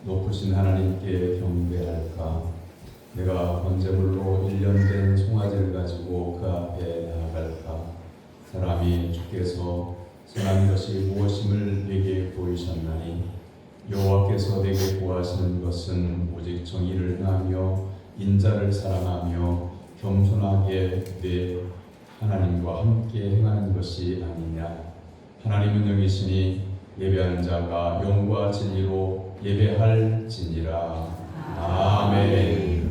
높으신 하나님께 경배할까? 내가 번제물로 1년 된 송아지를 가지고 그 앞에 나아갈까? 사람이 주께서 선한 것이 무엇임을 내게 보이셨나니 여호와께서 내게 구하시는 것은 오직 정의를 행하며 인자를 사랑하며 겸손하게 내 하나님과 함께 행하는 것이 아니냐. 하나님은 영이시니 예배하는 자가 영과 진리로 예배할지니라. 아멘.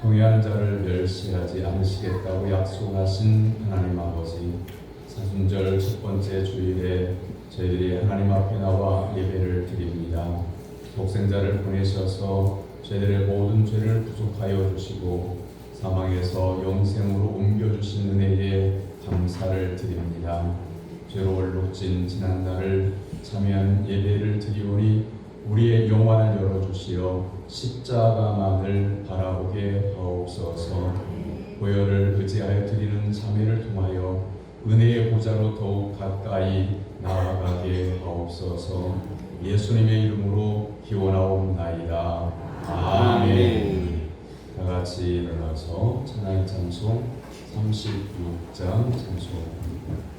동의하는 자를 멸시하지 않으시겠다고 약속하신 하나님 아버지, 사순절 첫 번째 주일에 저희들이 하나님 앞에 나와 예배를 드립니다. 독생자를 보내셔서 저희들의 모든 죄를 부족하여 주시고 사망에서 영생으로 옮겨주신 은혜에 감사를 드립니다. 죄로 얼룩진 지난날을 참여한 예배를 드리오니 우리의 영혼을 열어주시어 십자가만을 바라보게 하옵소서. 보혈을 의지하여 드리는 참회를 통하여 은혜의 보좌로 더욱 가까이 나아가게 하옵소서. 예수님의 이름으로 기원하옵나이다. 아멘. 다 같이 일어나서 찬양 찬송 36장 찬송합니다.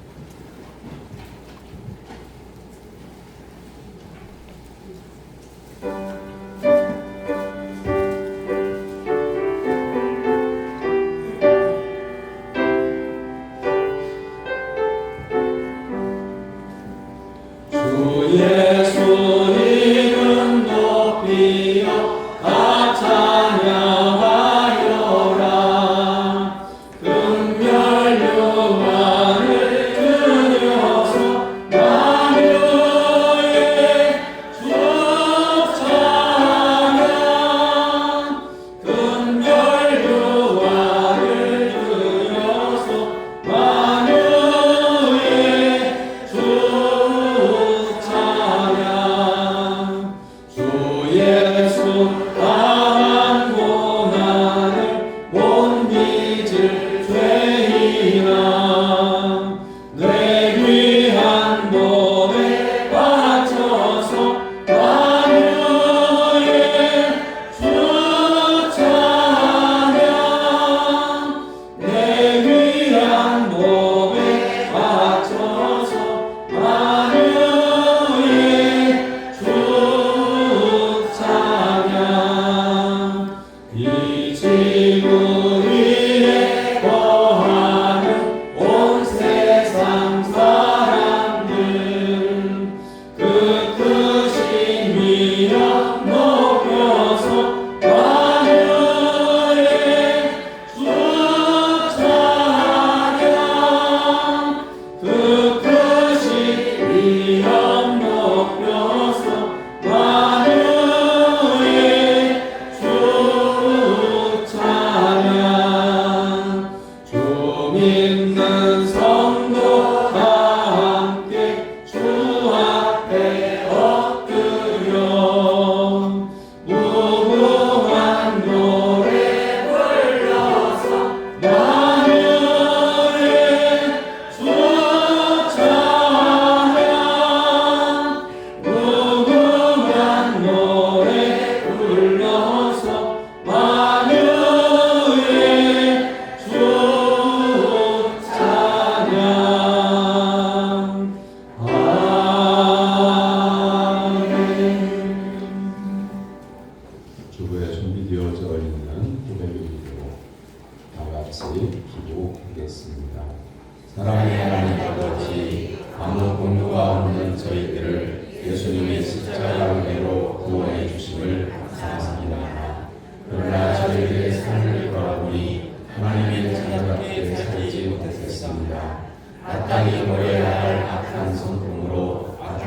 사랑의 하나님 아버지, 아무 공로가 없는 저희들을 예수님의 십자가 은혜로 구원해 주심을 감사합니다. 그러나 저희들의 삶을 돌아보니 하나님의 자녀답게 살지 못했습니다. 마땅히 버려야 할 악한 성품으로 악한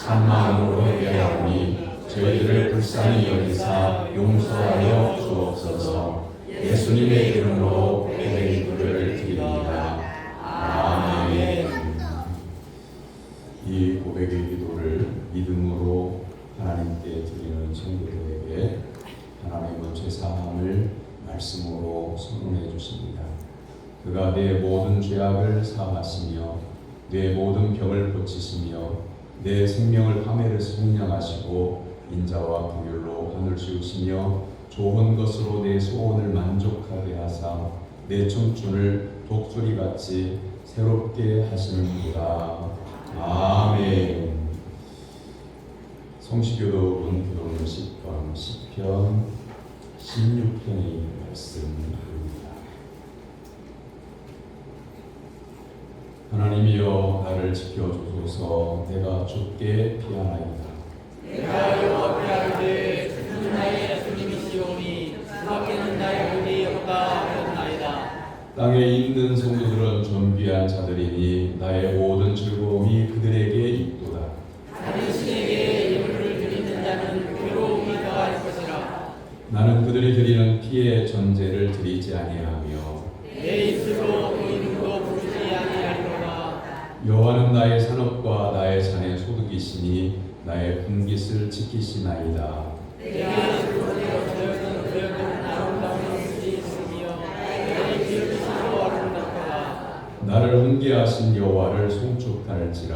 산마음으로 회개하오니 저희들을 불쌍히 여기사 용서하여 주옵소서. 예수님의 이름으로 회개 기도를 드립니다. 아멘. 이 고백의 기도를 믿음으로 하나님께 드리는 성도들에게 하나님은 죄사함을 말씀으로 선언해 주십니다. 그가 내 모든 죄악을 사하시며 내 모든 병을 고치시며 내 생명을 하멜에서 속량하시고 인자와 긍휼로 하늘 씌우시며 좋은 것으로 내 소원을 만족하게 하사 내 청춘을 독수리같이 새롭게 하시는구나. 아멘. 성시교독은 기도는 10편 16편의 말씀입니다. 하나님이여 나를 지켜주소서. 내가 주께 피하나이다. 내가 여호와 피하는데 주는 나의 예수님이시오니 그 밖에는 나의 길이 없다 하였나이다. 땅에 있는 성도들은 존귀한 자들이니 나의 모든 즐거움이 그들에게 있도다. 당신에게 예물을 드리는 자는 괴로움이 더할 것이라. 나는 그들이 드리는 피의 전제를 드리지 아니하며 내 입술로 그 이름도 부르지 아니하리로다. 여호와는 나의 산업과 나의 잔의 소득이시니 나의 분깃을 지키시나이다. 내게 주로되어 저여는 그여는 아름다운 것이 있으며 나의 기억이시로 아름답도다. 나를 훈계하신 여호와를 송축할지라.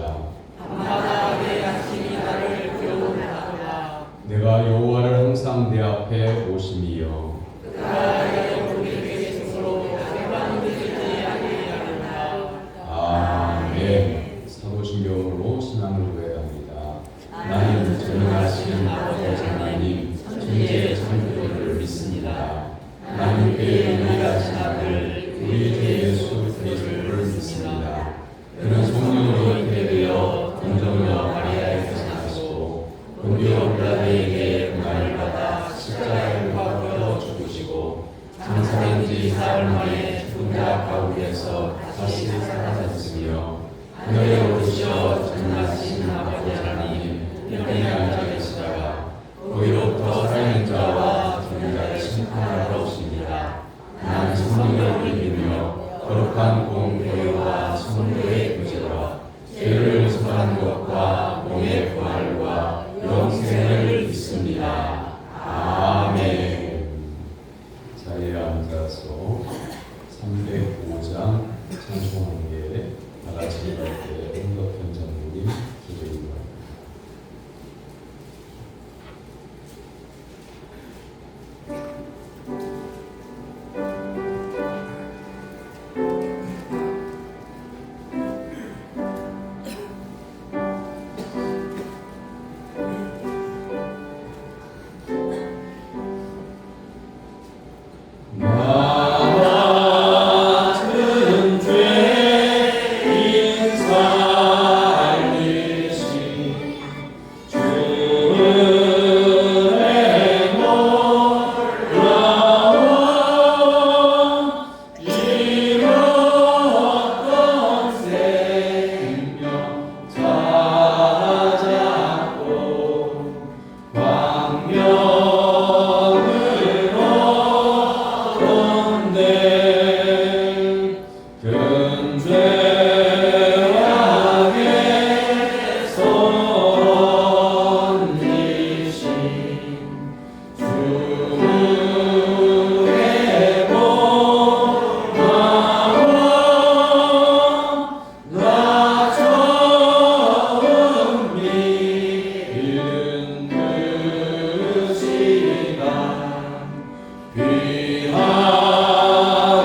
밤마다 내 양심이 나를 괴로움하도다. 내가 여호와를 항상 내 앞에 오심이여 그가 나의 우리에게 계심으로 생방 드리지 아니하리로다. 아멘. 사도신경으로 신앙을 고백합니다. 나는 전능하신 아버지 하나님 천지의 창조주를 믿습니다. 나는 그의 유일하신 아들 우리 주 예수 그리스도를 믿습니다. 그는 성령으로 잉태되어 동정녀 마리아에게서 나시고 본디오 빌라도에게 고난을 받아 십자가에 못 박혀 죽으시고 장사된 지 사흘 만에 죽은 자 가운데서 다시 살아나셨으며 하늘에 오르셔 전능하신 아버지 하나님 편에 앉아 계시다가 거기로부터 살아있는 자와 죽은 자를 심판하러 오십니다. 나는 성령을 믿으며 거룩한 공교회와 성도의 교제와 죄를 용서하는 것과 몸의 부활과 영생을 믿습니다. 아멘. 자리에 앉아서 305장 찬송하기에 나같이 이렇게 홍덕현 장로님 기도입니다.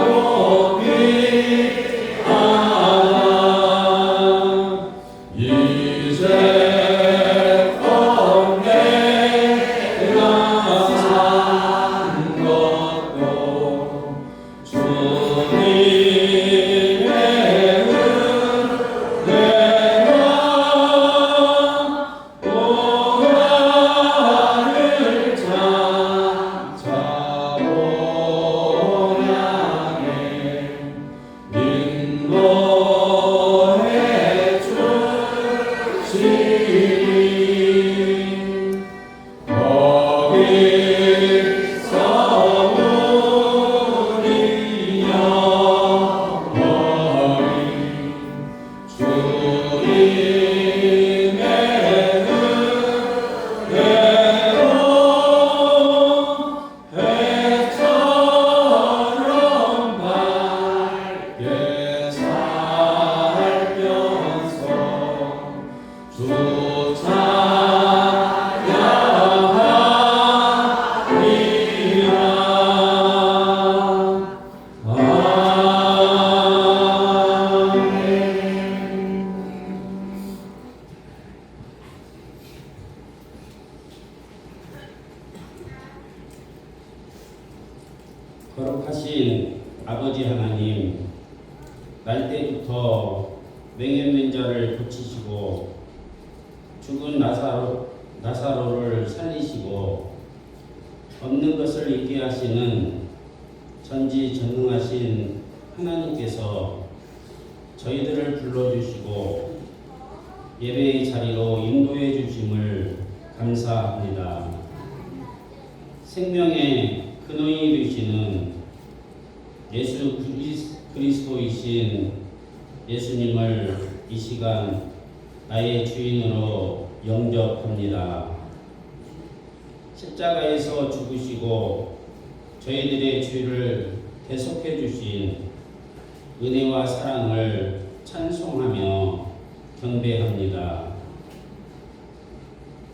귀하고 귀하다 때부터 맹했는 자를 고치시고 죽은 나사로를 살리시고 없는 것을 있게 하시는 전지전능하신 하나님께서 저희들을 불러주시고 예배의 자리로 인도해 주심을 감사합니다. 생명의 근원이 되시는 예수 그리스도이신 예수님을 이 시간 나의 주인으로 영접합니다. 십자가에서 죽으시고 저희들의 죄를 대속해 주신 은혜와 사랑을 찬송하며 경배합니다.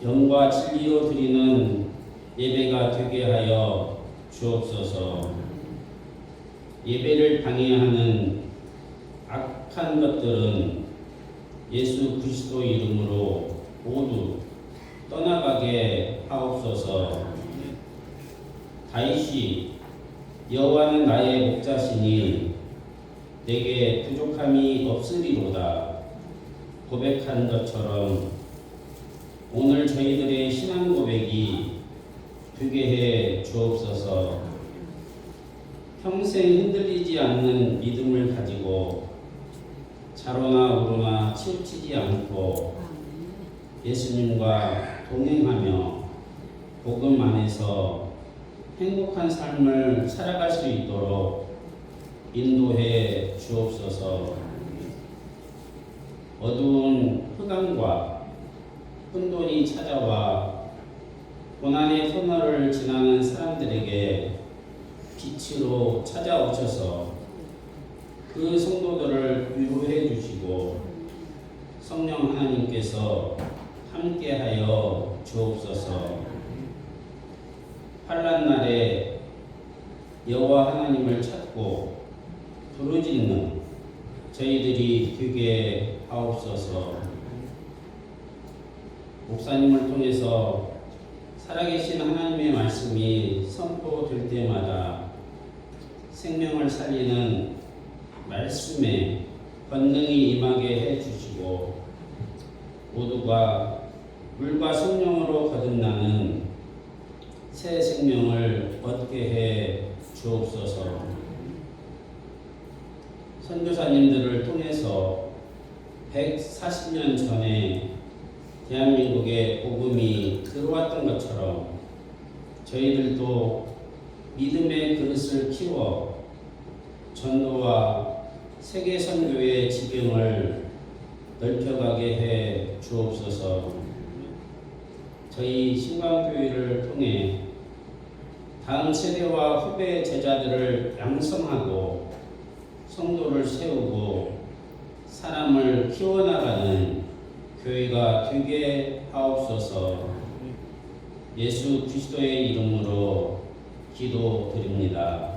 영과 진리로 드리는 예배가 되게 하여 주옵소서. 예배를 방해하는 악한 것들은 예수 그리스도 이름으로 모두 떠나가게 하옵소서. 다윗이 여호와는 나의 목자시니 내게 부족함이 없으리로다 고백한 것처럼 오늘 저희들의 신앙 고백이 되게 해 주옵소서. 평생 흔들리지 않는 믿음을 가지고 좌로나 우로나 치우치지 않고 예수님과 동행하며 복음 안에서 행복한 삶을 살아갈 수 있도록 인도해 주옵소서. 어두운 흑암과 혼돈이 찾아와 고난의 터널을 지나는 사람들에게 빛으로 찾아오셔서 그 성도들을 위로해 주시고 성령 하나님께서 함께하여 주옵소서. 환난 날에 여호와 하나님을 찾고 부르짖는 저희들이 되게 하옵소서. 목사님을 통해서 살아계신 하나님의 말씀이 선포될 때마다 생명을 살리는 말씀에 권능이 임하게 해주시고 모두가 물과 성령으로 거듭나는 새 생명을 얻게 해 주옵소서. 선교사님들을 통해서 140년 전에 대한민국에 복음이 들어왔던 것처럼 저희들도 믿음의 그릇을 키워 전도와 세계 선교의 지경을 넓혀가게 해 주옵소서. 저희 신광교회를 통해 다음 세대와 후배 제자들을 양성하고 성도를 세우고 사람을 키워나가는 교회가 되게 하옵소서. 예수 그리스도의 이름으로 기도드립니다.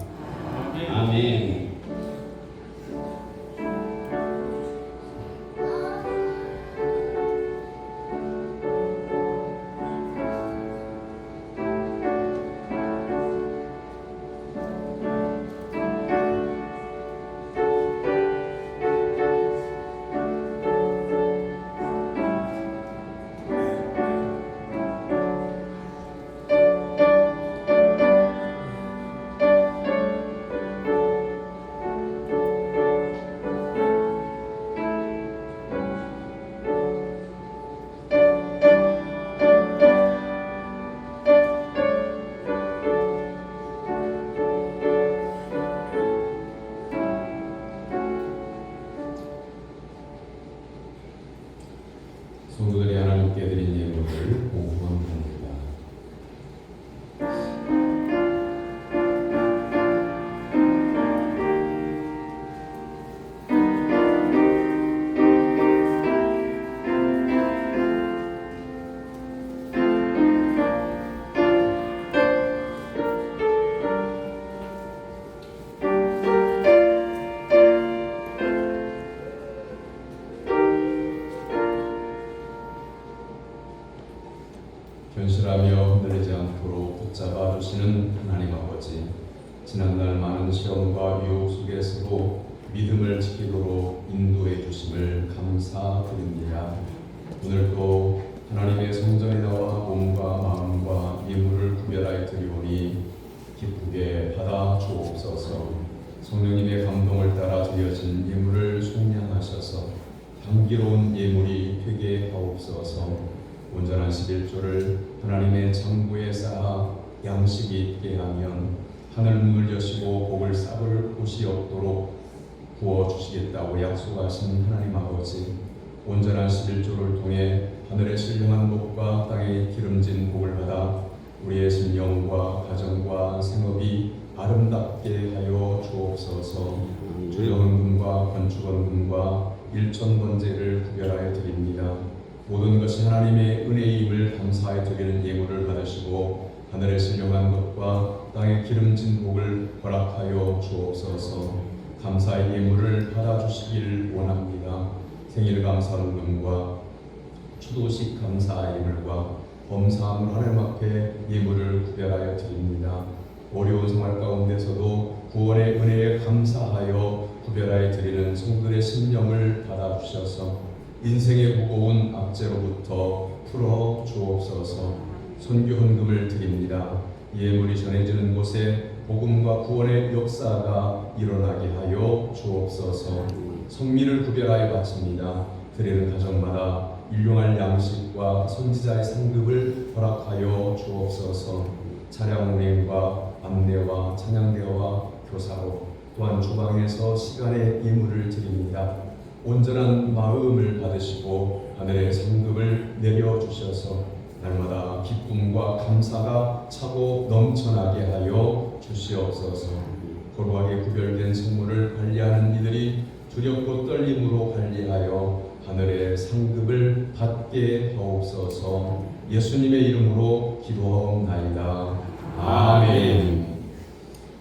아멘. 성도들이 하나님께 드린 예물을 공헌합니다. 견실하며 흔들리지 않도록 붙잡아 주시는 하나님 아버지, 지난날 많은 시험과 유혹 속에서도 믿음을 지키도록 인도해 주심을 감사드립니다. 오늘도 하나님의 성전에 나와 몸과 마음과 예물을 구별하여 드리오니 기쁘게 받아 주옵소서. 성령님의 감동을 따라 드려진 예물을 속량하셔서 향기로운 예물이 되게 하옵소서. 온전한 11조를 하나님의 창고에 쌓아 양식이 있게 하면 하늘 문을 여시고 복을 싹을 곳이 없도록 부어주시겠다고 약속하신 하나님 아버지, 온전한 11조를 통해 하늘의 신령한 복과 땅의 기름진 복을 받아 우리의 신령과 가정과 생업이 아름답게 하여 주옵소서. 주정원금과 건축원금과 일천번제를 구별하여 드립니다. 모든 것이 하나님의 은혜임을 감사해 드리는 예물을 받으시고 하늘의 신령한 것과 땅의 기름진 복을 허락하여 주옵소서. 감사의 예물을 받아주시기를 원합니다. 생일 감사원금과 추도식 감사 예물과 범사함을 하나님 앞에 예물을 구별하여 드립니다. 어려운 생활 가운데서도 구원의 은혜에 감사하여 구별하여 드리는 성들의 심령을 받아주셔서 인생의 무거운 압제로부터 풀어 주옵소서. 선교 헌금을 드립니다. 예물이 전해지는 곳에 복음과 구원의 역사가 일어나게 하여 주옵소서. 성민을 구별하여 바칩니다. 드리는 가정마다 일용할 양식과 선지자의 상급을 허락하여 주옵소서. 차량 운행과 안내와 찬양대와 교사로 또한 주방에서 시간의 예물을 드립니다. 온전한 마음을 받으시고 하늘의 상급을 내려주셔서 날마다 기쁨과 감사가 차고 넘쳐나게 하여 주시옵소서. 거룩하게 구별된 성물을 관리하는 이들이 두렵고 떨림으로 관리하여 하늘의 상급을 받게 하옵소서. 예수님의 이름으로 기도하옵나이다. 아멘.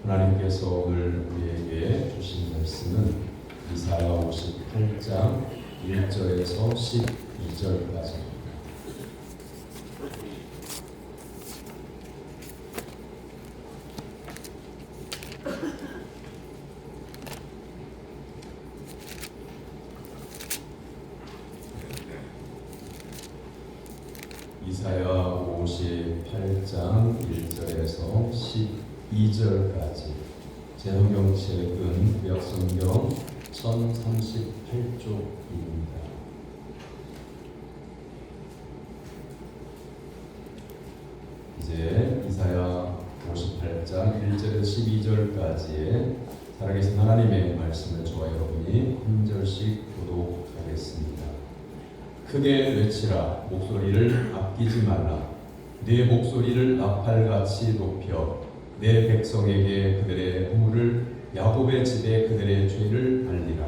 하나님께서 오늘 우리에게 주신 말씀은 이사야 58장 1절에서 12절까지. 이사야 58장 1절에서 12절까지. 제 성경책은 구약성경 1038쪽입니다. 이제 이사야 58장 1절에서 12절까지의 살아계신 하나님의 말씀을 저와 여러분이 한 절씩 교독하겠습니다. 크게 외치라. 목소리를 아끼지 말라. 내 목소리를 나팔같이 높여 내 백성에게 그들의 허물을, 야곱의 집에 그들의 죄를 알리라.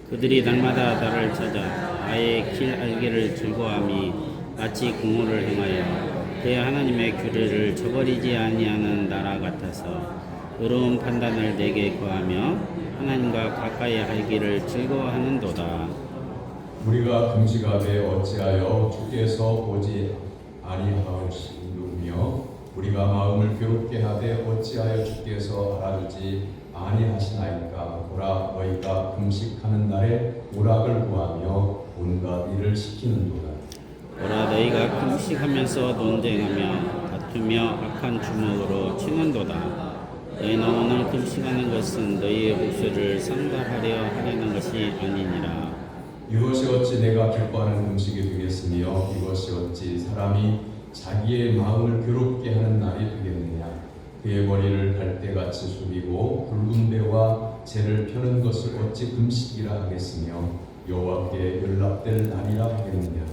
그들이 날마다 나를 찾아 나의 길 알기를 즐거워함이 마치 공허를 행하여 그의 하나님의 규례를 저버리지 아니하는 나라 같아서 의로운 판단을 내게 구하며 하나님과 가까이 하기를 즐거워하는도다. 우리가 금식하되 어찌하여 주께서 보지 아니하시느며 우리가 마음을 괴롭게 하되 어찌하여 주께서 알아주지 아니하시나이까. 보라, 너희가 금식하는 날에 오락을 구하며 온갖 일을 시키는도다. 보라, 너희가 금식하면서 논쟁하며 다투며 악한 주먹으로 치는도다. 너희는 오늘 금식하는 것은 너희의 목소리를 상달하려 하려는 것이 아니니라. 이것이 어찌 내가 기뻐하는 금식이 되겠으며 이것이 어찌 사람이 자기의 마음을 괴롭게 하는 날이 되겠느냐. 그의 머리를 갈대같이 숙이고 붉은 배와 재를 펴는 것을 어찌 금식이라 하겠으며 여호와께 연락될 날이라 하겠느냐.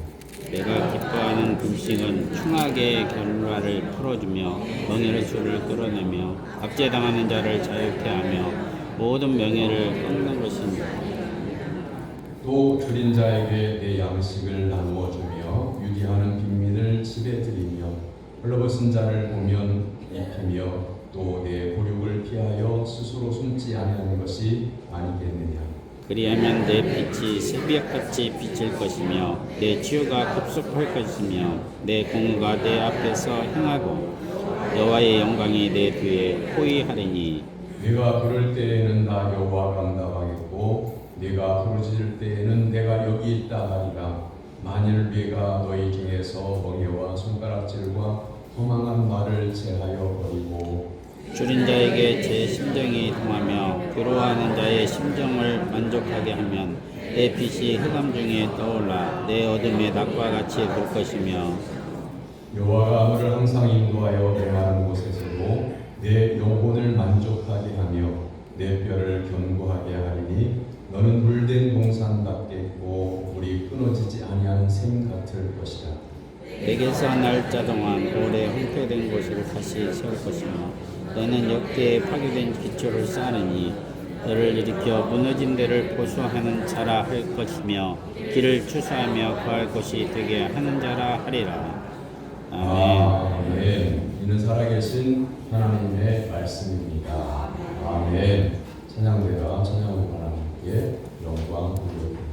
내가 기뻐하는 금식은 충하게 결과를 풀어주며 명예의 수를 끌어내며 압제당하는 자를 자유케 하며 모든 명예를 꺾는 것입니다. 또 줄인 자에게 내 양식을 나누어 주며 유기하는 빈민을 집에 들이며 헐벗은 자를 보면 입히며 또 내 보륙을 피하여 스스로 숨지 아니하는 것이 아니겠느냐. 그리하면 내 빛이 새벽같이 비칠 것이며 내 치유가 급속할 것이며 내 공의가 내 앞에서 행하고 여호와의 영광이 내 뒤에 호위하리니. 내가 부를 때에는 나 여호와 감당하겠고 네가 부르짖을 때에는 내가 여기 있다 하리라. 만일 네가 너희 중에서 멍에와 손가락질과 허망한 말을 제하여 버리고 줄인 자에게 제 심정이 통하며 괴로워하는 자의 심정을 만족하게 하면 내 빛이 흑암 중에 떠올라 내 어둠의 낮과 같이 볼 것이며 여호와가 너를 항상 인도하여 메마른 곳에서도 내 영혼을 만족하게 하며 내 뼈를 견고하게 하리니 너는 물된 동산 같겠고 물이 끊어지지 아니하는 샘 같을 것이다. 내게서 날짜 동안 오래 황폐된 곳을 다시 세울 것이며 너는 역대에 파괴된 기초를 쌓으니 너를 일으켜 무너진 데를 보수하는 자라 할 것이며 길을 추수하며 거할 곳이 되게 하는 자라 하리라. 아멘. 아멘. 이는 살아계신 하나님의 말씀입니다. 아멘. 찬양대가 찬양하는 하나님께 영광 돌려드립니다.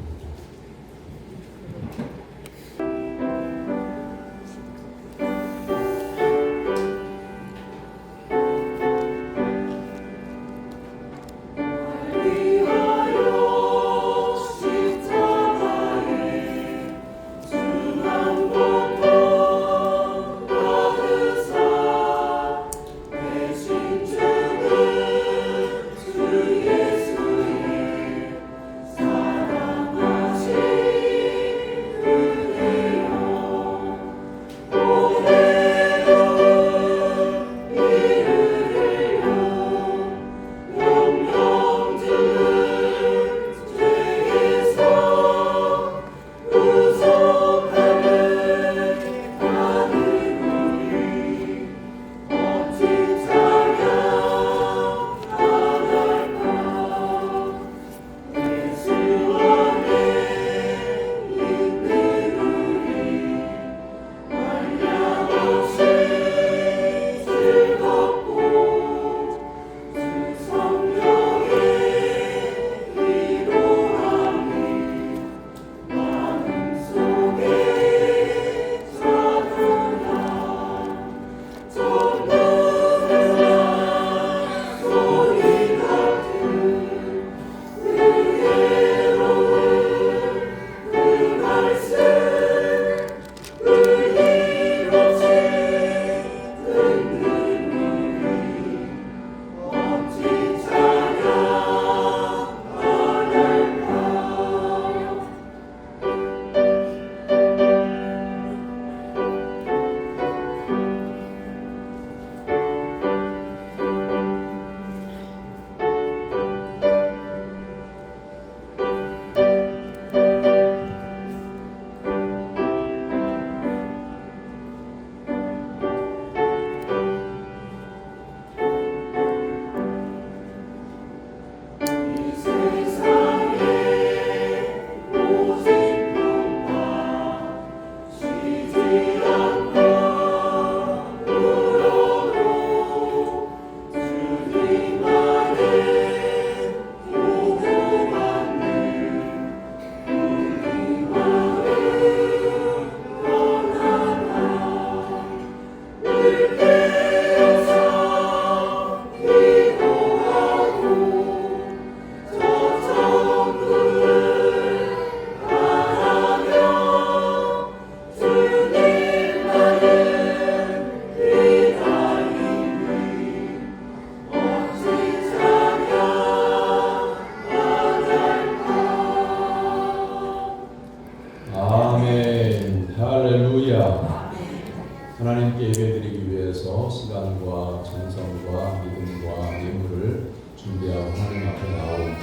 하나님께 예배드리기 위해서 시간과 정성과 믿음과 예물을 준비하고 하나님 앞에 나온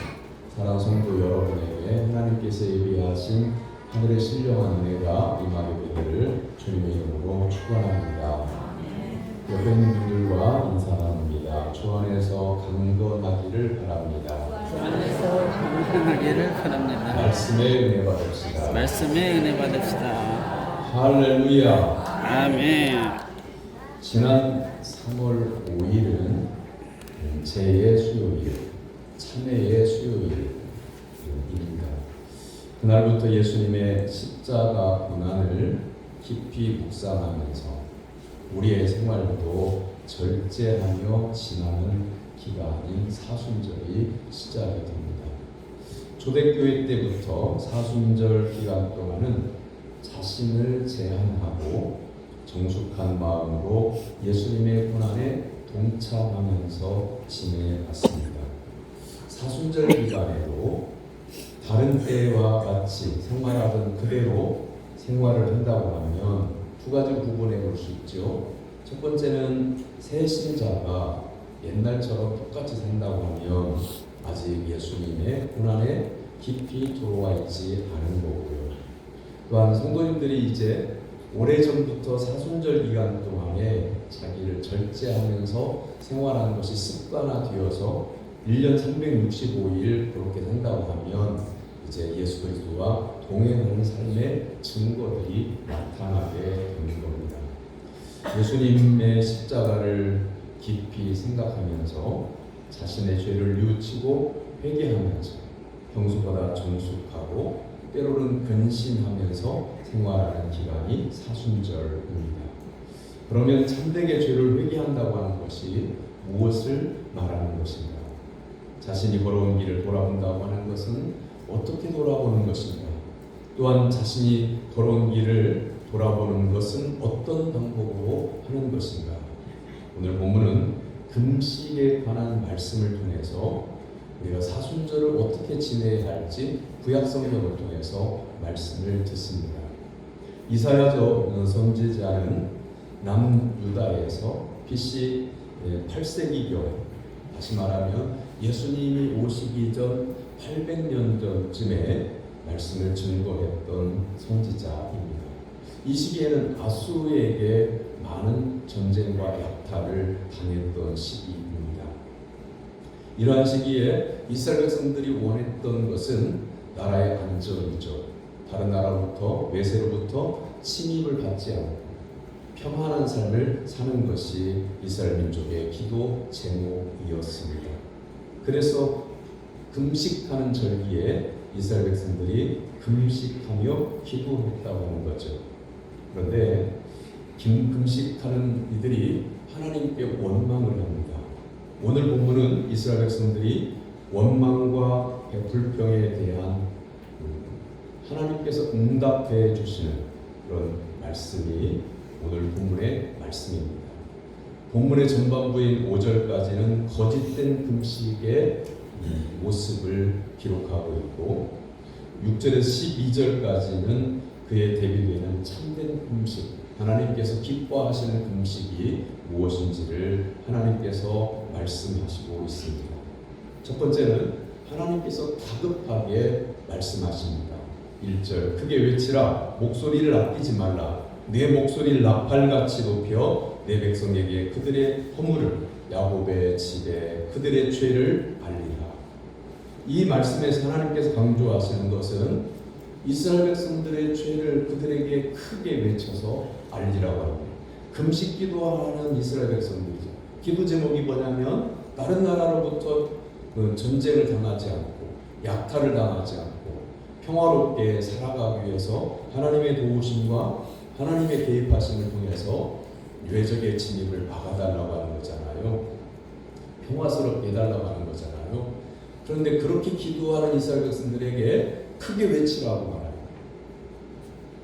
사랑 성도 여러분에게 하나님께서 예비하신 하늘의 신령한 은혜가 임하게 되기를 주님의 이름으로 축원합니다. 옆에 있는 분들과 인사 나눕니다. 주 안에서 강건하기를 바랍니다. 주 안에서 강건하기를 바랍니다. 말씀의 은혜 받읍시다. 말씀의 은혜 받읍시다. 할렐루야. 아멘. 지난 3월 5일은 제의 수요일, 참회의 수요일입니다. 그날부터 예수님의 십자가 고난을 깊이 묵상하면서 우리의 생활도 절제하며 지나는 기간인 사순절이 시작이 됩니다. 초대교회 때부터 사순절 기간 동안은 자신을 제한하고 정숙한 마음으로 예수님의 고난에 동참하면서 지내왔습니다. 사순절 기간에도 다른 때와 같이 생활하던 그대로 생활을 한다고 하면 두 가지 구분해 볼 수 있죠. 첫 번째는 새 신자가 옛날처럼 똑같이 산다고 하면 아직 예수님의 고난에 깊이 들어와 있지 않은 거고요. 또한 성도님들이 이제 오래전부터 사순절 기간 동안에 자기를 절제하면서 생활하는 것이 습관화되어서 1년 365일 그렇게 산다고 하면 이제 예수 그리스도와 동행하는 삶의 증거들이 나타나게 되는 겁니다. 예수님의 십자가를 깊이 생각하면서 자신의 죄를 뉘우치고 회개하면서 평소보다 정숙하고 때로는 근신하면서 생활하는 기간이 사순절입니다. 그러면 참되게 죄를 회개한다고 하는 것이 무엇을 말하는 것인가? 자신이 걸어온 길을 돌아본다고 하는 것은 어떻게 돌아보는 것인가? 또한 자신이 걸어온 길을 돌아보는 것은 어떤 방법으로 하는 것인가? 오늘 본문은 금식에 관한 말씀을 통해서 우리가 사순절을 어떻게 지내야 할지 구약성경을 통해서 말씀을 듣습니다. 이사야 선지자는 남유다에서 BC 8세기경, 다시 말하면 예수님이 오시기 전 800년 전쯤에 말씀을 증거했던 선지자입니다. 이 시기에는 아수르에게 많은 전쟁과 약탈을 당했던 시기입니다. 이러한 시기에 이스라엘 백성들이 원했던 것은 나라의 안전이죠. 다른 나라로부터 외세로부터 침입을 받지 않고 평안한 삶을 사는 것이 이스라엘 민족의 기도 제목이었습니다. 그래서 금식하는 절기에 이스라엘 백성들이 금식하며 기도했다고 하는 거죠. 그런데 금식하는 이들이 하나님께 원망을 합니다. 오늘 본문은 이스라엘 백성들이 원망과 불평에 대한 하나님께서 응답해 주시는 그런 말씀이 오늘 본문의 말씀입니다. 본문의 전반부인 5절까지는 거짓된 금식의 모습을 기록하고 있고 6절에서 12절까지는 그에 대비되는 참된 금식, 하나님께서 기뻐하시는 금식이 무엇인지를 하나님께서 말씀하시고 있습니다. 첫 번째는 하나님께서 다급하게 말씀하십니다. 1절 크게 외치라, 목소리를 아끼지 말라. 내 목소리를 나팔같이 높여 내 백성에게 그들의 허물을, 야곱의 집에 그들의 죄를 알리라. 이 말씀에서 하나님께서 강조하시는 것은 이스라엘 백성들의 죄를 그들에게 크게 외쳐서 알리라고 합니다. 금식 기도하는 이스라엘 백성들이죠. 기도 제목이 뭐냐면 다른 나라로부터 전쟁을 당하지 않고 약탈을 당하지 않고 평화롭게 살아가기 위해서 하나님의 도우심과 하나님의 개입하심을 통해서 외적의 침입을 막아달라고 하는 거잖아요. 평화스럽게 해달라고 하는 거잖아요. 그런데 그렇게 기도하는 이스라엘 백성들에게 크게 외치라고 말합니다.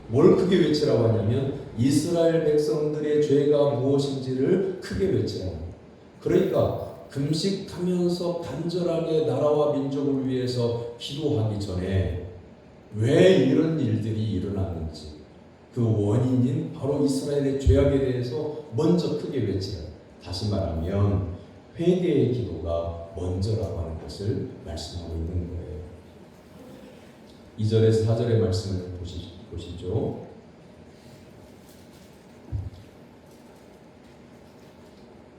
뭘 크게 외치라고 하냐면 이스라엘 백성들의 죄가 무엇인지를 크게 외치라고 합니다. 그러니까 금식하면서 간절하게 나라와 민족을 위해서 기도하기 전에 왜 이런 일들이 일어났는지 그 원인인 바로 이스라엘의 죄악에 대해서 먼저 크게 외치라. 다시 말하면 회개의 기도가 먼저라고 하는 것을 말씀하고 있는 거예요. 2절에서 4절의 말씀을 보시죠.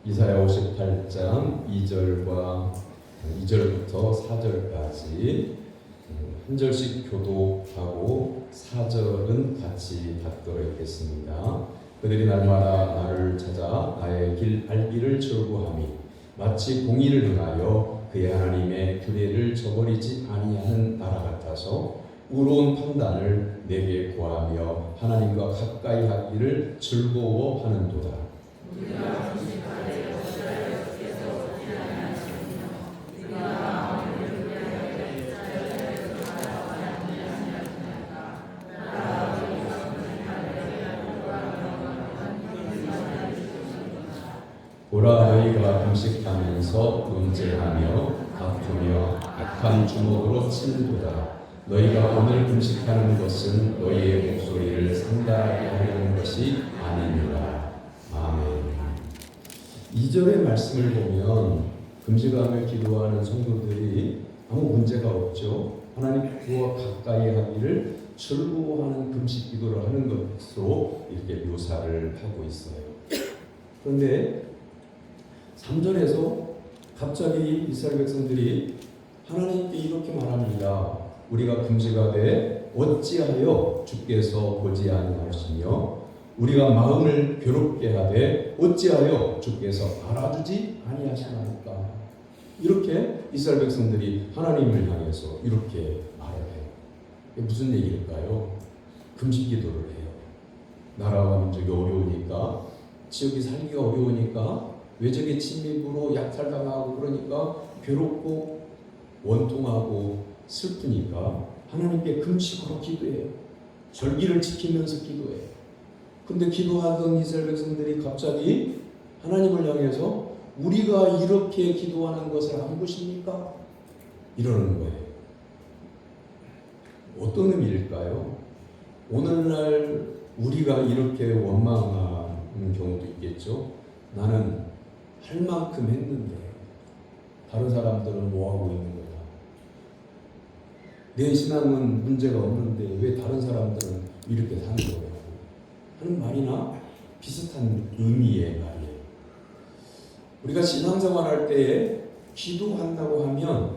이사야 58장 2절부터 4절까지 한 절씩 교독하고 4절은 같이 받도록 하겠습니다. 그들이 날마다 나를 찾아 나의 길 알기를 즐거워하며 마치 공의를 행하여 그의 하나님의 규례를 저버리지 아니하는 나라 같아서 의로운 판단을 내게 구하며 하나님과 가까이 하기를 즐거워하는도다. 보라 너희가 금식하면서 논쟁하며 다투며 악한 주먹으로 치는도다. 너희가 오늘 금식하는 것은 너희의 목소리를 상달하게 하려는 것이 아니니라. 아멘. 2절의 말씀을 보면 금식하며 기도하는 성도들이 아무 문제가 없죠. 하나님과 가까이 하기를 즐거워하는 금식 기도를 하는 것으로 이렇게 묘사를 하고 있어요. 그런데 3절에서 갑자기 이스라엘 백성들이 하나님께 이렇게 말합니다. 우리가 금식하되 어찌하여 주께서 보지 아니하시며 우리가 마음을 괴롭게 하되 어찌하여 주께서 알아주지 아니하시나이까. 이렇게 이스라엘 백성들이 하나님을 향해서 이렇게 말을 해요. 이게 무슨 얘기일까요? 금식 기도를 해요. 나라와 민족이 어려우니까, 지역이 살기가 어려우니까, 외적의 침입으로 약탈당하고 그러니까 괴롭고 원통하고 슬프니까 하나님께 금식으로 기도해요. 절기를 지키면서 기도해요. 근데 기도하던 이스라엘 백성들이 갑자기 하나님을 향해서 우리가 이렇게 기도하는 것을 안 보십니까? 이러는 거예요. 어떤 의미일까요? 오늘날 우리가 이렇게 원망하는 경우도 있겠죠. 나는 할 만큼 했는데 다른 사람들은 뭐하고 있는 거야? 내 신앙은 문제가 없는데 왜 다른 사람들은 이렇게 사는 거야? 하는 말이나 비슷한 의미의 말이에요. 우리가 신앙생활 할 때에 기도한다고 하면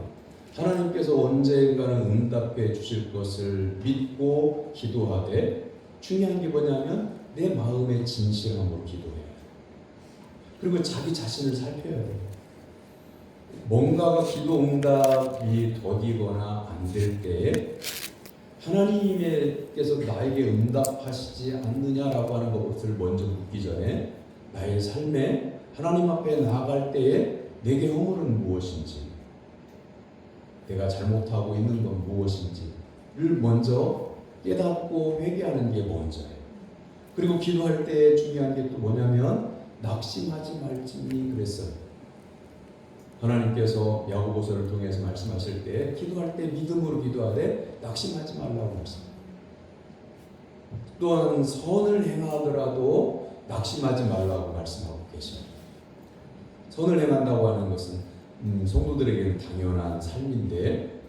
하나님께서 언젠가는 응답해 주실 것을 믿고 기도하되, 중요한 게 뭐냐면 내 마음의 진실함으로 기도해요. 그리고 자기 자신을 살펴야 돼요. 뭔가가 기도 응답이 더디거나 안 될 때에 하나님께서 나에게 응답하시지 않느냐라고 하는 것을 먼저 묻기 전에 나의 삶에 하나님 앞에 나아갈 때에 내게 허물은 무엇인지, 내가 잘못하고 있는 건 무엇인지를 먼저 깨닫고 회개하는 게 먼저예요. 그리고 기도할 때 중요한 게 또 뭐냐면 낙심하지 말지니 그랬어요. 하나님께서 야고보서를 통해서 말씀하실 때 기도할 때 믿음으로 기도하되 낙심하지 말라고 말씀합니다. 또한 선을 행하더라도 낙심하지 말라고 말씀하고 계십니다. 선을 행한다고 하는 것은 성도들에게는 당연한 삶인데,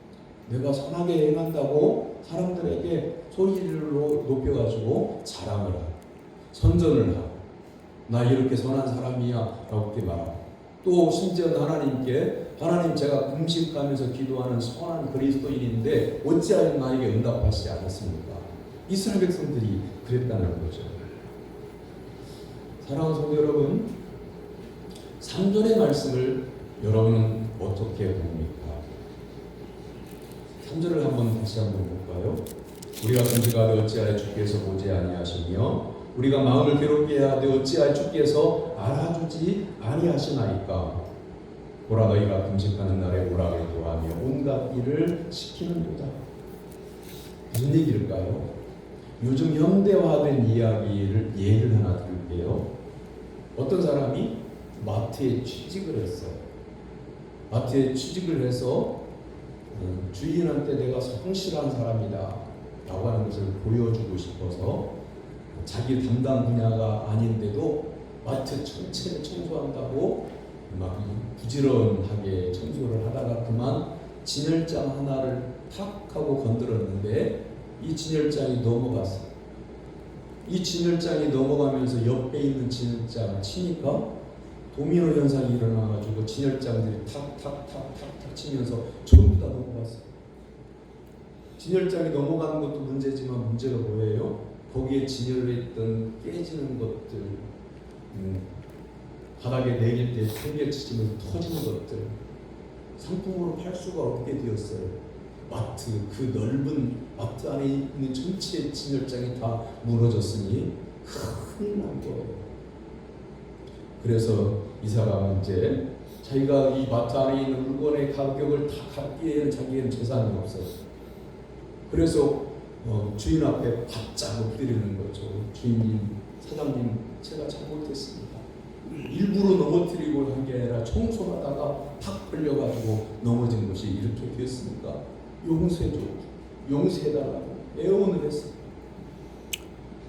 내가 선하게 행한다고 사람들에게 소리를 높여가지고 자랑을 하고 선전을 하고 나 이렇게 선한 사람이야 라고 이렇게 말하고, 또 심지어 하나님께 하나님 제가 금식하면서 기도하는 선한 그리스도인인데 어찌하여 나에게 응답하시지 않았습니까? 이스라엘 백성들이 그랬다는 거죠. 사랑하는 성도 여러분, 3절의 말씀을 여러분은 어떻게 봅니까? 3절을 다시 한번 볼까요? 우리가 금식하되 어찌하여 주께서 보지 아니하시며 우리가 마음을 괴롭게 하되 어찌하여 주께서 알아주지 아니하시나이까. 보라 너희가 금식하는 날에 오라를 도하며 온갖 일을 시키는도다. 무슨 얘기일까요? 요즘 현대화된 이야기를 예를 하나 들게요. 어떤 사람이 마트에 취직을 했어요. 마트에 취직을 해서 주인한테 내가 성실한 사람이다 라고 하는 것을 보여주고 싶어서 자기 담당 분야가 아닌데도 마트 전체를 청소한다고 막 부지런하게 청소를 하다가 그만 진열장 하나를 탁 하고 건드렸는데 이 진열장이 넘어갔어요. 이 진열장이 넘어가면서 옆에 있는 진열장을 치니까 도미노 현상이 일어나가지고 진열장들이 탁탁탁탁탁 치면서 전부 다 넘어갔어요. 진열장이 넘어가는 것도 문제지만 문제가 뭐예요? 거기에 진열했던 깨지는 것들, 바닥에 내릴 때 팽개 치면서 터지는 것들, 상품으로 팔 수가 없게 되었어요. 마트, 그 넓은 마트 안에 있는 전체 진열장이 다 무너졌으니 큰일 난 거예요. 그래서 이 사람은 이제 자기가 이 마트 안에 있는 물건의 가격을 다 갚기에는 자기에는 재산이 없어요. 그래서 주인 앞에 바짝 엎드리는 거죠. 주인님, 사장님, 제가 잘못했습니다. 일부러 넘어뜨리고 한 게 아니라 청소하다가 탁 걸려가지고 넘어진 것이 이렇게 됐으니까 용서해줘, 용서해달라고 애원을 했어.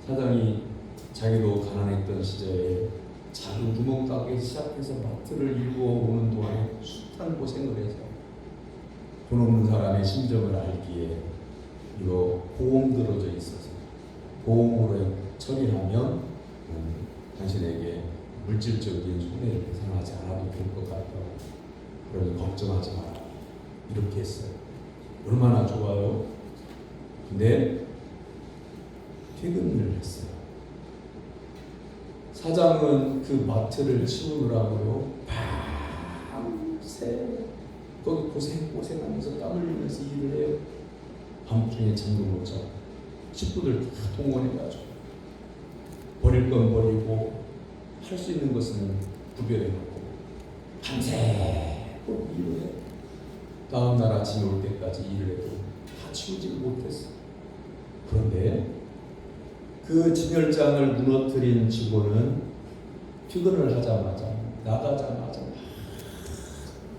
사장이 자기도 가난했던 시절에 작은 구멍가게 시작해서 마트를 일구어 오는 동안에 숱한 고생을 해서 돈 없는 사람의 심정을 알기에 이거 보험 들어져 있어서 보험으로 처리하면 당신에게 물질적인 손해를 배상하지 않아도 될 것 같다고. 그러니 걱정하지 마라. 이렇게 했어요. 얼마나 좋아요? 근데 퇴근을 했어요. 사장은 그 마트를 치우느라고요 밤새 거기 고생하면서 땀 흘리면서 일을 해요. 밤중에 잠도 못 자고 식구들 다 동원해가지고 버릴 건 버리고 할 수 있는 것은 구별해놓고 밤새도록 일을 해. 다음 날 아침에 올 때까지 일을 해도 다 치우지를 못했어. 그런데 그 진열장을 무너뜨린 직원은 퇴근을 하자마자 나가자마자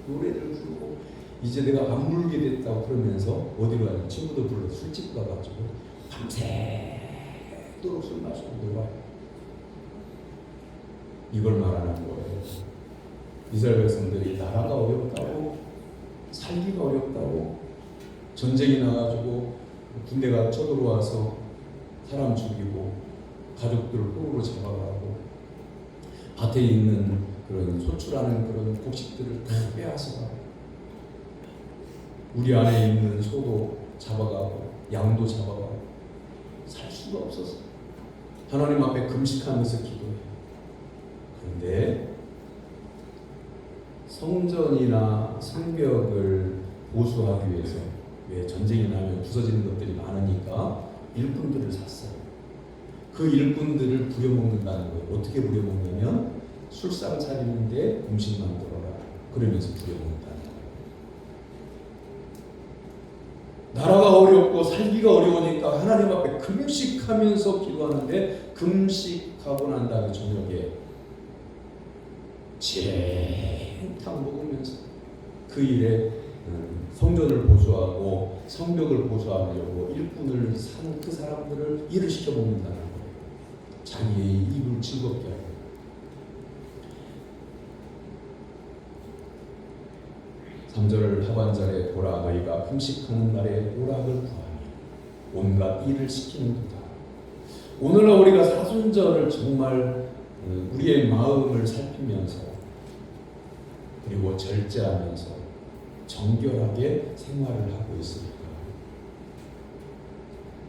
노래를 부르고 이제 내가 안 부르게 됐다고 그러면서 어디로 가냐 친구들 불러 술집 가가지고 밤새도록 술 마시고 놀아요. 이걸 말하는 거예요. 이스라엘 백성들이 나라가 어렵다고 살기가 어렵다고 전쟁이 나가지고 군대가 쳐들어와서 사람 죽이고 가족들을 포로로 잡아가고 밭에 있는 그런 소출하는 그런 곡식들을 다 빼앗아가고 우리 안에 있는 소도 잡아가고 양도 잡아가고 살 수가 없어서 하나님 앞에 금식하면서 기도해요. 그런데 성전이나 성벽을 보수하기 위해서 왜 전쟁이 나면 부서지는 것들이 많으니까 일꾼들을 샀어요. 그 일꾼들을 부려먹는다는 거예요. 어떻게 부려먹냐면 술상 차리는데 음식 만들어라. 그러면서 부려먹는다는 거예요. 나라가 어렵고 살기가 어려우니까 하나님 앞에 금식하면서 기도하는데 금식하고 난 다음에 저녁에 진탕 먹으면서 그 일에 성전을 보수하고 성벽을 보수하려고 일꾼을 산 그 사람들을 일을 시켜 먹는다는 거예요. 자기의 입을 즐겁게 하고. 3절 하반절에 보라 너희가 금식하는 날에 오락을 구하며 온갖 일을 시키는도다. 오늘날 우리가 사순절을 정말 우리의 마음을 살피면서 그리고 절제하면서 정결하게 생활을 하고 있습니다.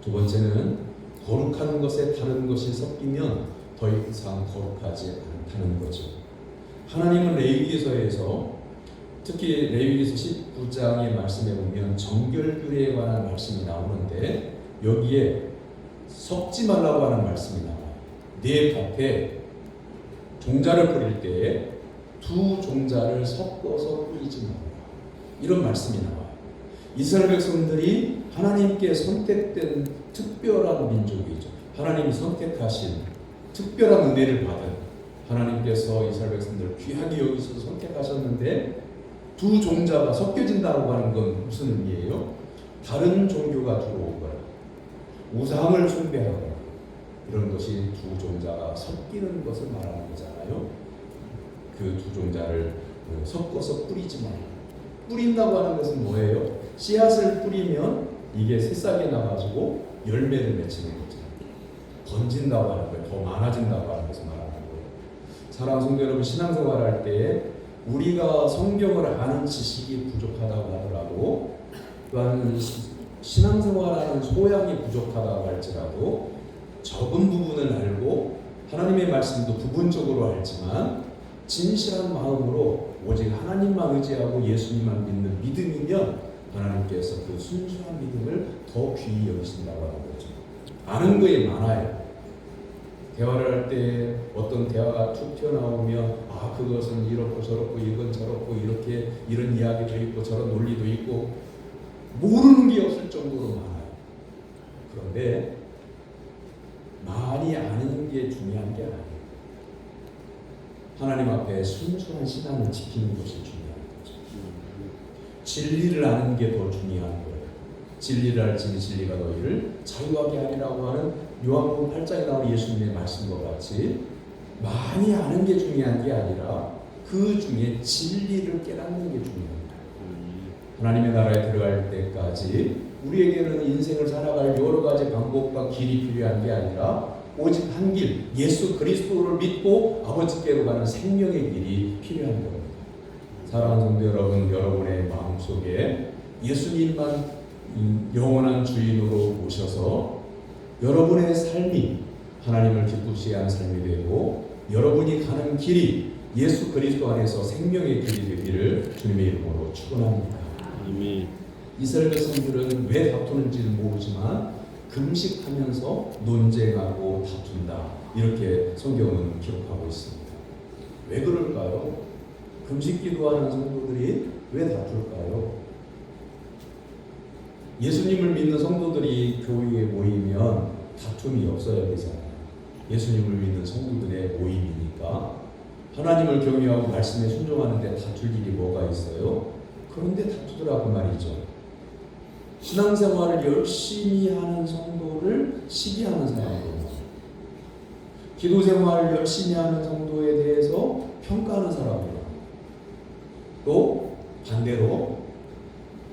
두 번째는 거룩한 것에 다른 것이 섞이면 더 이상 거룩하지 않다는 거죠. 하나님은 레위기서에서 특히 레위기서 19장의 말씀에 보면 정결규례에 관한 말씀이 나오는데 여기에 섞지 말라고 하는 말씀이 나와요. 네 밭에 종자를 뿌릴 때에 두 종자를 섞어서 뿌리지 말라. 이런 말씀이 나와요. 이스라엘 백성들이 하나님께 선택된 특별한 민족이죠. 하나님이 선택하신 특별한 은혜를 받은 하나님께서 이스라엘 백성들을 귀하게 여기셔서 선택하셨는데 두 종자가 섞여진다고 하는 건 무슨 의미예요? 다른 종교가 들어오거나 우상을 숭배하거나 이런 것이 두 종자가 섞이는 것을 말하는 거잖아요. 그 두 종자를 섞어서 뿌리지 말라. 뿌린다고 하는 것은 뭐예요? 씨앗을 뿌리면 이게 새싹이 나가지고 열매를 맺히는 거죠. 번진다고 하는 거예요. 더 많아진다고 하는 것을 말하는 거예요. 사랑하는 성도 여러분, 신앙생활할 때 우리가 성경을 아는 지식이 부족하다고 하더라도 또한 신앙생활하는 소양이 부족하다고 할지라도 적은 부분을 알고 하나님의 말씀도 부분적으로 알지만 진실한 마음으로 오직 하나님만 의지하고 예수님만 믿는 믿음이면 하나님께서 그 순수한 믿음을 더 귀히 여기신다고 하는 거죠. 아는 거에 많아요. 대화를 할 때 어떤 대화가 툭 튀어나오면 그것은 이렇고 저렇고 이건 저렇고 이렇게 이런 이야기도 있고 저런 논리도 있고 모르는 게 없을 정도로 많아요. 그런데 많이 아는 게 중요한 게 아니에요. 하나님 앞에 순수한 신앙을 지키는 것이 중요한 거죠. 진리를 아는 게 더 중요한 거예요. 진리를 알지니 진리가 너희를 자유하게 하리라고 하는 요한복음 8장에 나오는 예수님의 말씀과 같이 많이 아는 게 중요한 게 아니라 그 중에 진리를 깨닫는 게 중요합니다. 하나님의 나라에 들어갈 때까지 우리에게는 인생을 살아갈 여러 가지 방법과 길이 필요한 게 아니라 오직 한 길, 예수 그리스도를 믿고 아버지께로 가는 생명의 길이 필요한 겁니다. 사랑하는 성도 여러분, 여러분의 마음속에 예수님만 영원한 주인으로 모셔서 여러분의 삶이 하나님을 기쁘시게 하는 삶이 되고 여러분이 가는 길이 예수 그리스도 안에서 생명의 길이 되기를 주님의 이름으로 축원합니다. 아멘. 이스라엘 백성들은 왜 다투는지는 모르지만 금식하면서 논쟁하고 다툰다. 이렇게 성경은 기록하고 있습니다. 왜 그럴까요? 금식 기도하는 성도들이 왜 다툴까요? 예수님을 믿는 성도들이 교회에 모이면 다툼이 없어야 되잖아요. 예수님을 믿는 성도들의 모임이니까 하나님을 경외하고 말씀에 순종하는데 다툴 일이 뭐가 있어요? 그런데 다투더라고 말이죠. 신앙생활을 열심히 하는 성도를 시기하는 사람들, 기도생활을 열심히 하는 성도에 대해서 평가하는 사람들, 또 반대로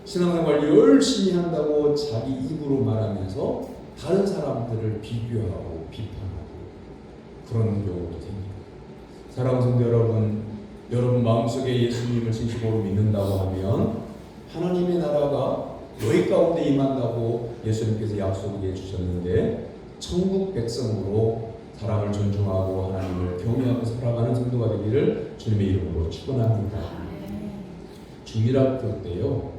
신앙생활 열심히 한다고 자기 입으로 말하면서 다른 사람들을 비교하고 비판하고 그런 경우도 생깁니다. 사랑하는 성도 여러분, 여러분 마음속에 예수님을 진심으로 믿는다고 하면 하나님의 나라가 너희 가운데 임한다고 예수님께서 약속해 주셨는데 천국 백성으로 사람을 존중하고 하나님을 경외하고 살아가는 성도가 되기를 주님의 이름으로 축원합니다. 주일학교 때요,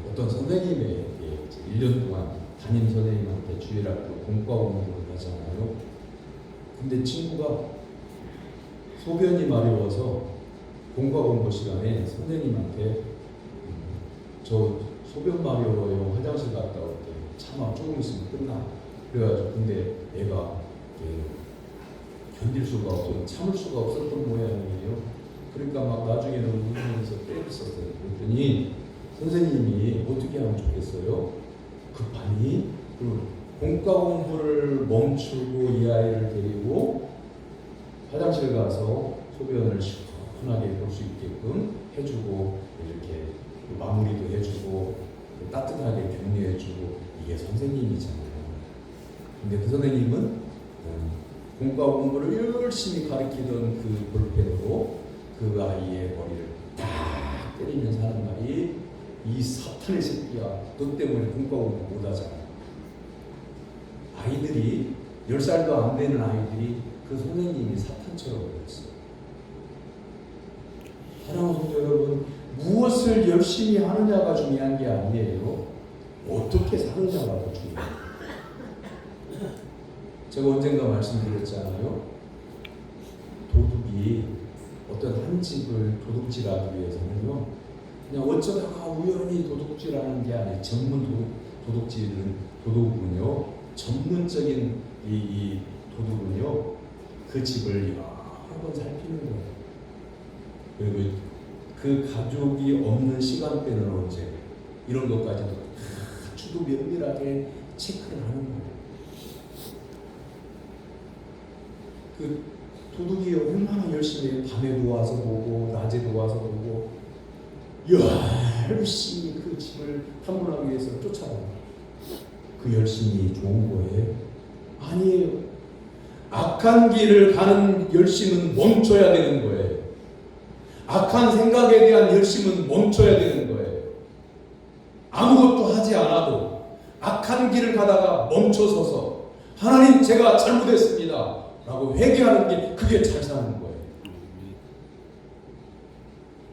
어떤 선생님에게 1년 동안 담임 선생님한테 주일학교 공과 공부를 하잖아요. 근데 친구가 소변이 마려워서 공과 공부 시간에 선생님한테 저 소변 마려워요, 화장실 갔다 올게, 참아 조금 있으면 끝나. 그래가지고 근데 애가 견딜 수가 없고 참을 수가 없었던 모양이에요. 그러니까 막 나중에는 울면서 때렸었어요. 그랬더니 선생님이 어떻게 하면 좋겠어요? 급하니 그 공과 공부를 멈추고 이 아이를 데리고 화장실 가서 소변을 시원하게 볼 수 있게끔 해주고 이렇게 마무리도 해주고 따뜻하게 격려해주고 이게 선생님이잖아요. 근데 그 선생님은 공과 공부를 열심히 가르치던 그 볼펜으로 그 아이의 머리를 딱 때리면서 하는 말이 이 사탄의 새끼야, 너 때문에 공과 공부 못하잖아. 아이들이 10살도 안 되는 아이들이 그 선생님이 사탄처럼 보였어요. 사랑하는 성도 여러분, 무엇을 열심히 하느냐가 중요한 게 아니에요. 어떻게 사느냐가 더 중요해요. 제가 언젠가 말씀드렸잖아요. 도둑이 어떤 한 집을 도둑질하기 위해서는요, 그냥 어쩌다가 우연히 도둑질하는 게 아니에요. 전문 도둑은요, 전문적인 이 도둑은요, 그 집을 여러 번 살피는 거예요. 그리고 그 가족이 없는 시간대는 언제, 이런 것까지도 아주도 면밀하게 체크를 하는 거예요. 그 도둑이 얼마나 열심히 밤에도 와서 보고 낮에도 와서 보고 열심히 그 집을 탐문하기 위해서 쫓아가요. 그 열심이 좋은 거예요? 아니에요. 악한 길을 가는 열심은 멈춰야 되는 거예요. 악한 생각에 대한 열심은 멈춰야 되는 거예요. 아무것도 하지 않아도 악한 길을 가다가 멈춰서서 하나님 제가 잘못했습니다 라고 회개하는 게 그게 잘 사는 거예요.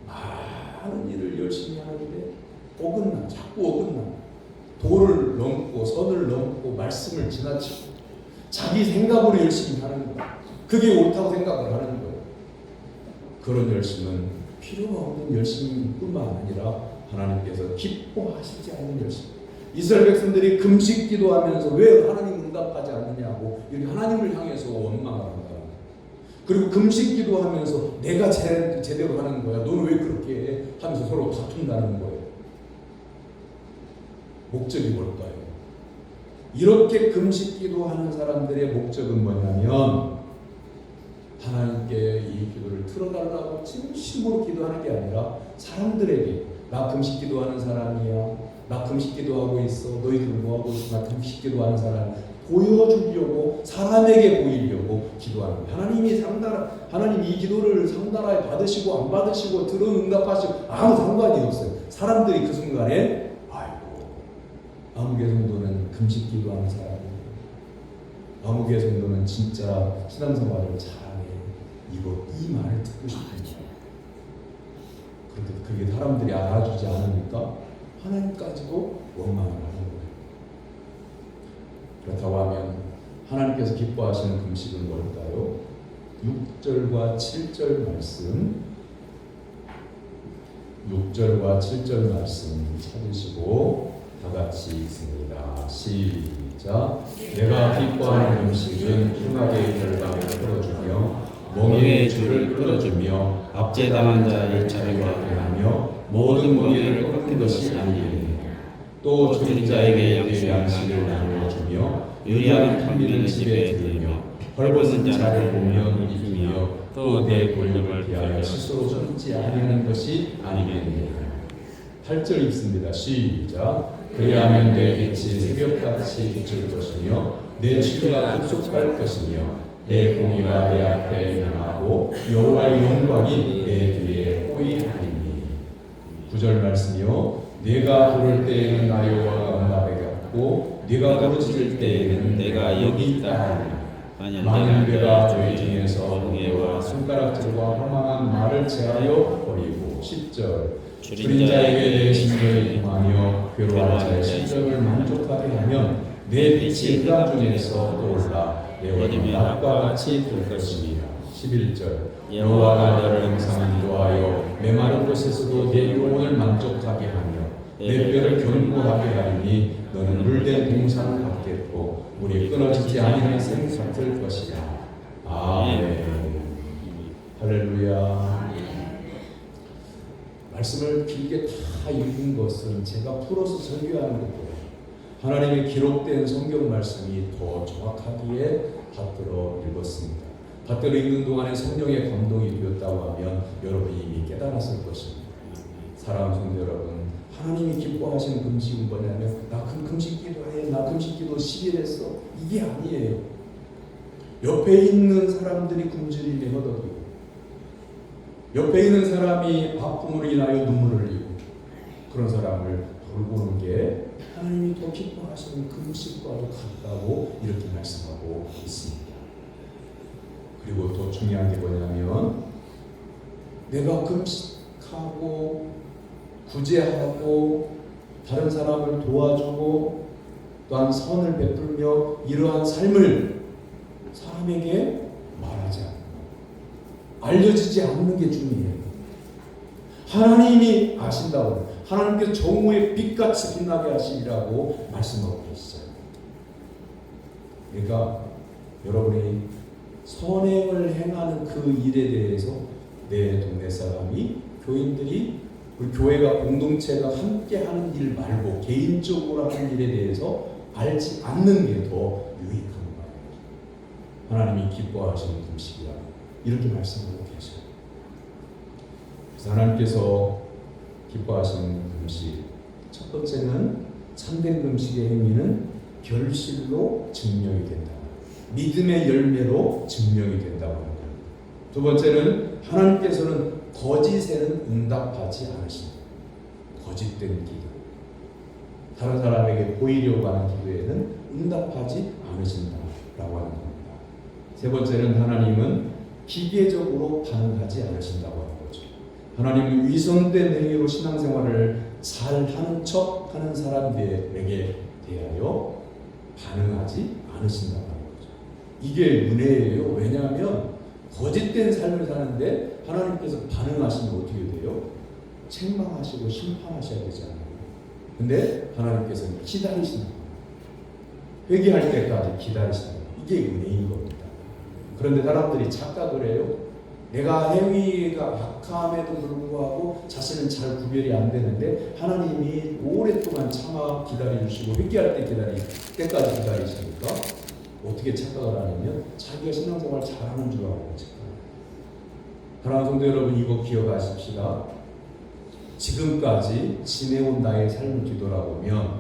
많은 일을 열심히 하는데 자꾸 어긋나. 도를 넘고 선을 넘고 말씀을 지나치고 자기 생각으로 열심히 하는 거예요. 그게 옳다고 생각을 하는 거예요. 그런 열심은 필요가 없는 열심뿐만 아니라 하나님께서 기뻐하시지 않는 열심. 이스라엘 백성들이 금식 기도하면서 왜 하나님 응답하지 않느냐고 이렇게 하나님을 향해서 원망을 한다. 그리고 금식 기도하면서 내가 제대로 하는 거야. 너는 왜 그렇게 해? 하면서 서로 다툰다는 거예요. 목적이 뭘까요? 이렇게 금식 기도하는 사람들의 목적은 뭐냐면 하나님께 이 기도를 틀어달라고 진심으로 기도하는 게 아니라 사람들에게 나 금식 기도하는 사람이야. 나 금식 기도하고 있어. 너희들 뭐하고 있어? 나 금식 기도하는 사람. 보여주려고 사람에게 보이려고 기도하는 거예요. 하나님 이 기도를 상달하게 받으시고 안 받으시고 들은 응답하시고 아무 상관이 없어요. 사람들이 그 순간에 아이고 아무개 성도는 금식 기도하는 사람이에요. 아무개 성도는 진짜 신앙생활을 잘하네. 이 말을 듣고 싶어요. 그런데 그게 사람들이 알아주지 않으니까 하나님까지도 원망을 하는 거예요. 그렇다고 하면 하나님께서 기뻐하시는 금식은 뭘까요? 6절과 7절 말씀 6절과 7절 말씀 찾으시고 다 같이 읽습니다. 시작. 내가 기뻐하는 금식은 흉악의 결박을 풀어주며 멍에의 줄을 끌어주며 압제당한 자의 자를 하며 모든 멍에를 꺾는 것이 아니니 또 줄인 자에게 양식을 나누어주며 유리하는 판비를 집에 들며 헐벗은 자를 보며 이기며 또 내 권력을 위하여 스스로 숨지 아니하는 것이 아니겠느냐. 8절 읽습니다. 시작. 그리하면 내 빛이 새벽같이 비칠 것이며 내 치료가 급속할 것이며 내 공의가 내 앞에 명하고 여호와의 영광이 내 뒤에 호위하리니. 9절 말씀이요. 네가 부를 때에는 나 여호와가 응답하겠고 네가 부르짖을 때에는 내가 여기 있다. 만일 내가 죄 중에서 멍에와 손가락질과 허망한 말을 제하여 버리고. 10절 줄인 자에게 내 진노를 임하며 괴로운 자의 실정을 만족하게 하면 내 빛이 흑암 중에서 떠올라 내 어둠이 낮과 같이 될 것입니다. 11절 여호와가 너를 항상 인도하여 메마른 곳에서도 내 영혼을 만족하게 하며 내 뼈를 견고하게 하리니 너는 물된 동산을 갖겠고 물이 끊어지지 아니하는 샘 같을 것이다. 아멘. 할렐루야. 말씀을 길게 다 읽은 것은 제가 풀어서 설교하는 것보다 하나님의 기록된 성경 말씀이 더 정확하기에 받들어 읽었습니다. 받들어 읽는 동안에 성령의 감동이 되었다고 하면 여러분이 이미 깨달았을 것입니다. 사랑하는 성도 여러분, 하나님이 기뻐하시는 금식은 뭐냐면 나 금식 기도해, 나 금식 기도 10일 했어. 이게 아니에요. 옆에 있는 사람들이 굶주림에 허덕이고 옆에 있는 사람이 아픔으로 인하여 눈물을 흘리고 그런 사람을 돌보는 게 하나님이 더 기뻐하시는 금식과도 같다고 이렇게 말씀하고 있습니다. 그리고 또 중요한 게 뭐냐면 내가 금식하고 구제하고 다른 사람을 도와주고 또한 선을 베풀며 이러한 삶을 사람에게 말하지 않고 알려지지 않는 게 중요해요. 하나님이 아신다고 하나님께서 정오의 빛같이 빛나게 하시리라고 말씀하고 계시죠. 그러니까 여러분이 선행을 행하는 그 일에 대해서 내 동네 사람이 교인들이 우리 교회가 공동체가 함께 하는 일 말고 개인적으로 하는 일에 대해서 알지 않는 게 더 유익한 거예요. 하나님이 기뻐하시는 금식이라 이렇게 말씀하고 계셔요. 그래서 하나님께서 기뻐하시는 금식 첫 번째는 참된 금식의 행위는 결실로 증명이 된다. 믿음의 열매로 증명이 된다고 합니다. 두 번째는 하나님께서는 거짓에는 응답하지 않으신다. 거짓된 기도. 다른 사람에게 보이려고 하는 기도에는 응답하지 않으신다라고 하는 겁니다. 세 번째는 하나님은 기계적으로 반응하지 않으신다고 하는 거죠. 하나님은 위선된 행위로 신앙생활을 잘하는 척 하는 사람들에게 대하여 반응하지 않으신다고 하는 거죠. 이게 은혜예요. 왜냐하면 거짓된 삶을 사는데 하나님께서 반응하시면 어떻게 돼요? 책망하시고 심판하셔야 되잖아요. 근데 하나님께서는 기다리신다. 회개할 때까지 기다리신다. 이게 은혜인 겁니다. 그런데 사람들이 착각을 해요. 내가 행위가 약함에도 불구하고 자신은 잘 구별이 안 되는데 하나님이 오랫동안 참아 기다려주시고 회개할 때까지 기다리시니까 어떻게 착각을 하냐면 자기가 신앙생활 잘하는 줄 알고 착각. 사랑하는 성도 여러분, 이거 기억하십시다. 지금까지 지내온 나의 삶을 뒤돌아보면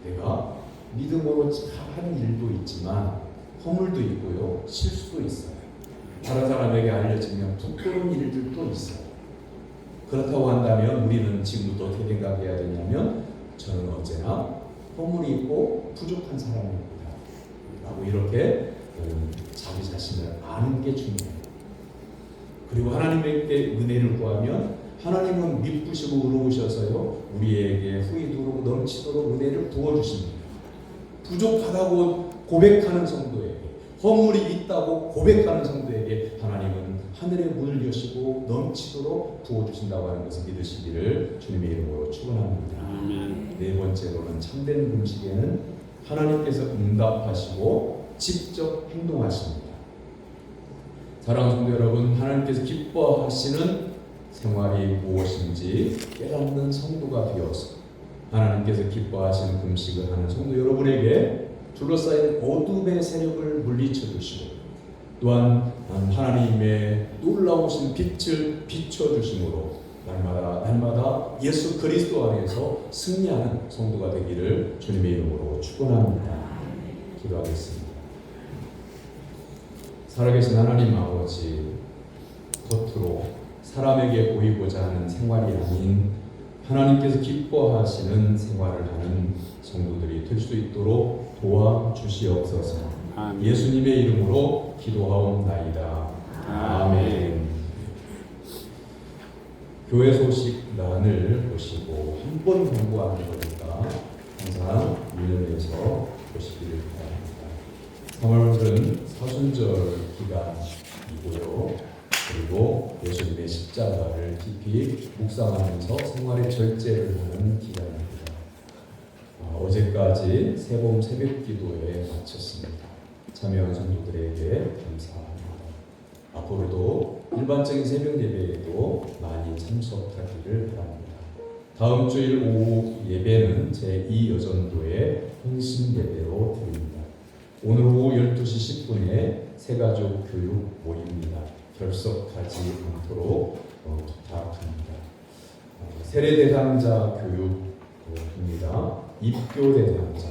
내가 믿음으로 한 일도 있지만 허물도 있고요, 실수도 있어요. 다른 사람에게 알려지면 부끄러운 일들도 있어요. 그렇다고 한다면 우리는 지금부터 어떻게 생각해야 되냐면 저는 언제나 허물이 있고 부족한 사람입니다 라고 이렇게 자기 자신을 아는 게 중요해요. 그리고 하나님께 은혜를 구하면 하나님은 미쁘시고 의로우셔서요 우리에게 후이도록 넘치도록 은혜를 부어주십니다. 부족하다고 고백하는 성도에게, 허물이 있다고 고백하는 성도에게 하나님은 하늘의 문을 여시고 넘치도록 부어주신다고 하는 것을 믿으시기를 주님의 이름으로 축원합니다. 네 번째로는 참된 금식에는 하나님께서 응답하시고 직접 행동하십니다. 사랑하는 성도 여러분, 하나님께서 기뻐하시는 생활이 무엇인지 깨닫는 성도가 되어서 하나님께서 기뻐하시는 금식을 하는 성도 여러분에게 둘러싸인 어둠의 세력을 물리쳐 주시고 또한 하나님의 놀라우신 빛을 비춰 주심으로 날마다 예수 그리스도 안에서 승리하는 성도가 되기를 주님의 이름으로 축원합니다. 기도하겠습니다. 살아계신 하나님 아버지, 겉으로 사람에게 보이고자 하는 생활이 아닌 하나님께서 기뻐하시는 생활을 하는 성도들이 될 수 있도록 도와주시옵소서. 예수님의 이름으로 기도하옵나이다. 아멘. 교회 소식란을 보시고 한 번 공부하는 거니까 항상 유념해서 보시기를 바랍니다. 3월은 사순절 기간이고요. 그리고 예수님의 십자가를 깊이 묵상하면서 생활의 절제를 하는 기간입니다. 어제까지 새봄 새벽기도에 마쳤습니다. 참여한 성도들에게 감사합니다. 앞으로도 일반적인 새벽 예배에도 많이 참석하기를 바랍니다. 다음 주일 오후 예배는 제2여전도의 헌신 예배로 드립니다. 오늘 오후 12시 10분에 새가족 교육 모임입니다. 결석하지 않도록 부탁합니다. 세례 대상자 교육입니다. 입교 대상자,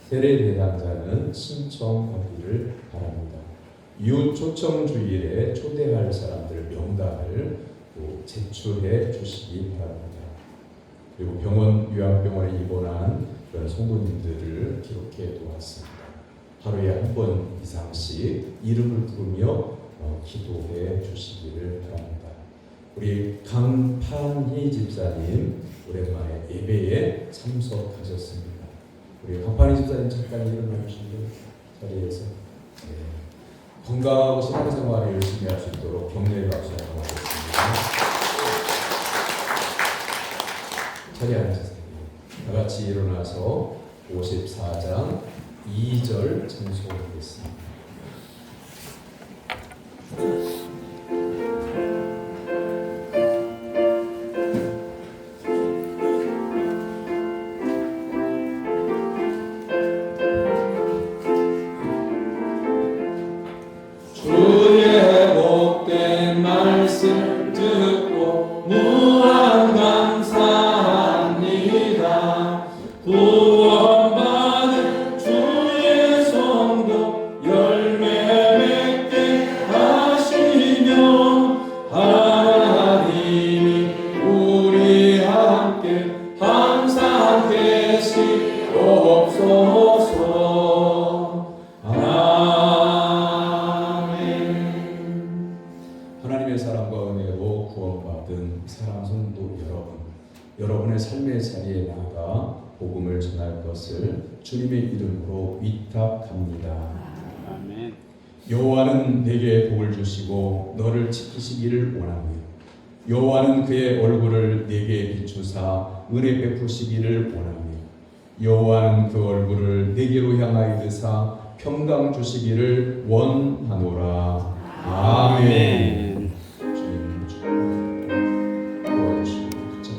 세례 대상자는 신청하기를 바랍니다. 이웃 초청 주일에 초대할 사람들 명단을 제출해 주시기 바랍니다. 그리고 병원 요양병원에 입원한 그런 성도님들을 기록해 두었습니다. 하루에 한 번 이상씩 이름을 부르며 기도해 주시기를 바랍니다. 우리 강판희 집사님 오랜만에 예배에 참석하셨습니다. 우리 강판희 집사님 잠깐 일어나 주시면 자리에서 건강하고 신앙생활을 열심히 할 수 있도록 격려의 박수 부탁드립니다. 자리에 앉으세요. 다 같이 일어나서 54장 2절 찬송하겠습니다. 주의 복된 말씀 듣고 무한 감사합니다. 구원받은 주의 성도 열매 맺게 하시며 하나님이 우리 함께 항상 계시옵소서. 하나님의 사랑과 은혜로 구원받은 사랑 성도 여러분의 삶의 자리에 나아가 복음을 전할 것을 주님의 이름으로 위탁합니다. 아멘. 여호와는 내게 복을 주시고 너를 지키시기를 원하며 여호와는 그의 얼굴을 내게 비추사 은혜 베푸시기를 원하며 여호와는 그 얼굴을 내게로 향하여 드사 평강 주시기를 원하노라. 아멘.